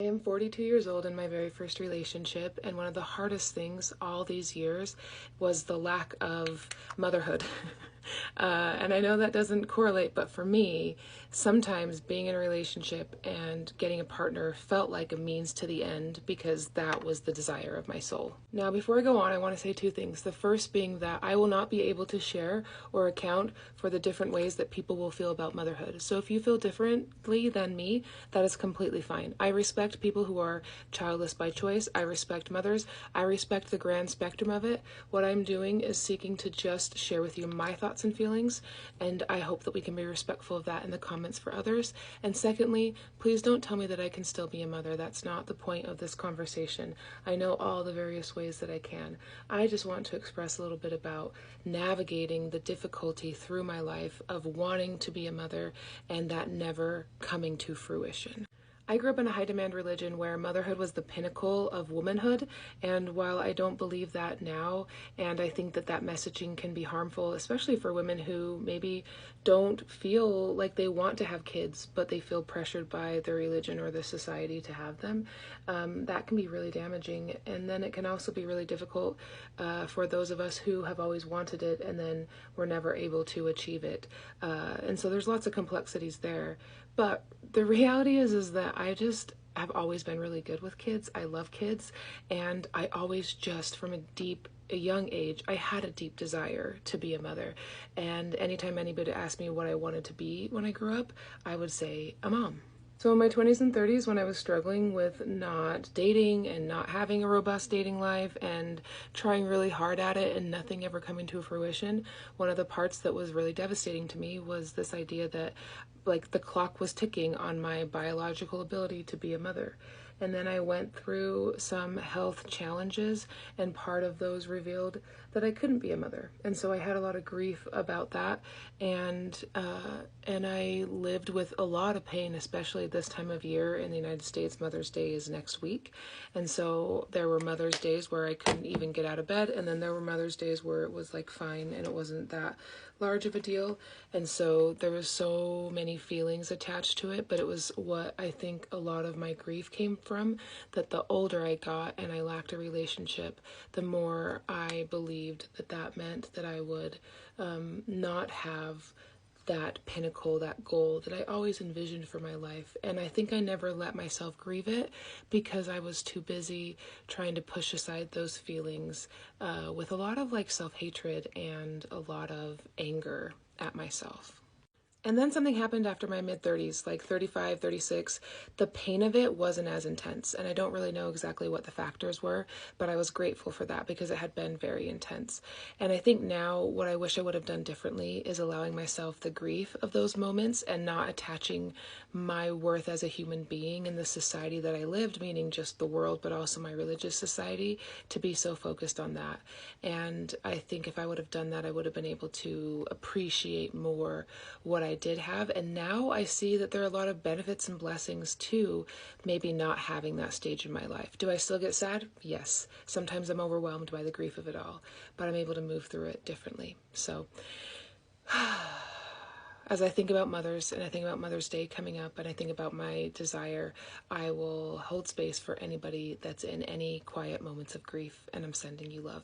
I am 42 years old in my very first relationship, and one of the hardest things all these years was the lack of motherhood. And I know that doesn't correlate, but for me, sometimes being in a relationship and getting a partner felt like a means to the end because that was the desire of my soul. Now, before I go on, I want to say two things. The first being that I will not be able to share or account for the different ways that people will feel about motherhood. So if you feel differently than me, that is completely fine. I respect people who are childless by choice. I respect mothers. I respect the grand spectrum of it. What I'm doing is seeking to just share with you my thoughts and feelings, and I hope that we can be respectful of that in the comments for others. And secondly, please don't tell me that I can still be a mother. That's not the point of this conversation. I know all the various ways that I can. I just want to express a little bit about navigating the difficulty through my life of wanting to be a mother and that never coming to fruition. I grew up in a high-demand religion where motherhood was the pinnacle of womanhood, and while I don't believe that now, and I think that that messaging can be harmful, especially for women who maybe don't feel like they want to have kids, but they feel pressured by the religion or the society to have them, that can be really damaging. And then it can also be really difficult for those of us who have always wanted it and then were never able to achieve it. And so there's lots of complexities there. But the reality is that I just have always been really good with kids. I love kids, and I always just from a young age, I had a deep desire to be a mother. And anytime anybody asked me what I wanted to be when I grew up, I would say a mom. So in my 20s and 30s, when I was struggling with not dating and not having a robust dating life and trying really hard at it and nothing ever coming to fruition, one of the parts that was really devastating to me was this idea that like the clock was ticking on my biological ability to be a mother. And then I went through some health challenges, and part of those revealed that I couldn't be a mother. And so I had a lot of grief about that, and I lived with a lot of pain, especially this time of year in the United States. Mother's Day is next week, and so there were Mother's Days where I couldn't even get out of bed, and then there were Mother's Days where it was like fine and it wasn't that large of a deal. And so there was so many feelings attached to it, but it was what I think a lot of my grief came from, that the older I got and I lacked a relationship, the more I believed that that meant that I would not have that pinnacle, that goal that I always envisioned for my life. And I think I never let myself grieve it because I was too busy trying to push aside those feelings with a lot of like self-hatred and a lot of anger at myself. And then something happened after my mid-30s, like 35, 36. The pain of it wasn't as intense, and I don't really know exactly what the factors were, but I was grateful for that because it had been very intense. And I think now what I wish I would have done differently is allowing myself the grief of those moments and not attaching my worth as a human being in the society that I lived, meaning just the world, but also my religious society, to be so focused on that. And I think if I would have done that, I would have been able to appreciate more what I did have. And now I see that there are a lot of benefits and blessings to maybe not having that stage in my life. Do I still get sad? Yes. Sometimes I'm overwhelmed by the grief of it all, but I'm able to move through it differently. So as I think about mothers and I think about Mother's Day coming up and I think about my desire, I will hold space for anybody that's in any quiet moments of grief, and I'm sending you love.